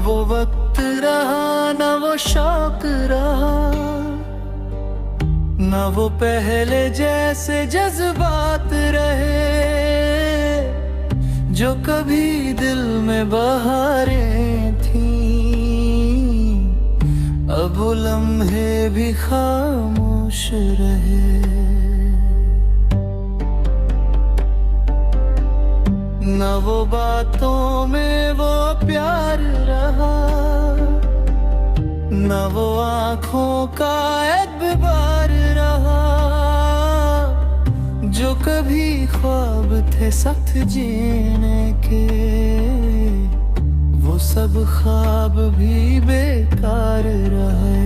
वो वक्त रहा न वो शौक रहा, न वो पहले जैसे जज्बात रहे जो कभी दिल में बहारें थीं। अब वो लम्हे भी खामोश रहे। न वो बातों में वो प्यार रहा, न वो आँखों का एतबार रहा जो कभी ख्वाब थे सख्त जीने के। वो सब ख्वाब भी बेकार रहे।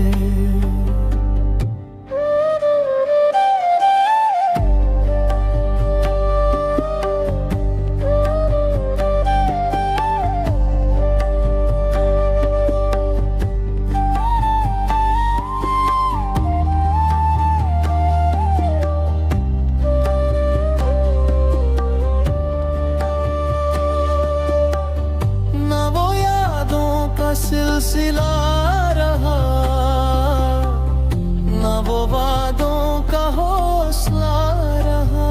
सिलसिला रहा, न वो वादों का हौसला रहा।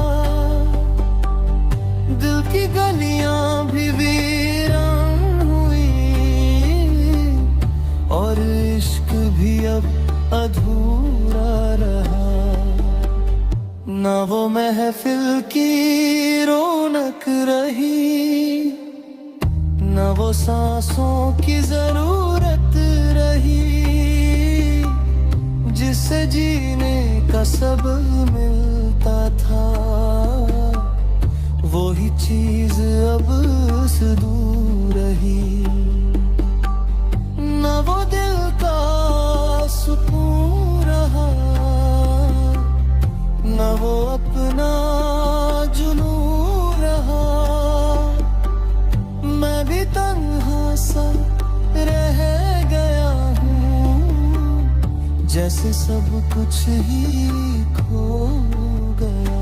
दिल की गलियां भी वीरान हुई और इश्क भी अब अधूरा रहा। न वो महफिल की रौनक रही, न वो सांसों की जरूरत रही जिससे जीने का सबक मिलता था। वो ही चीज अब से दूर रही। न वो दिल का सुकून रहा, न वो अपना जुनून रहा। मैं भी तन्हा सा रह गया हूँ, जैसे सब कुछ ही खो गया।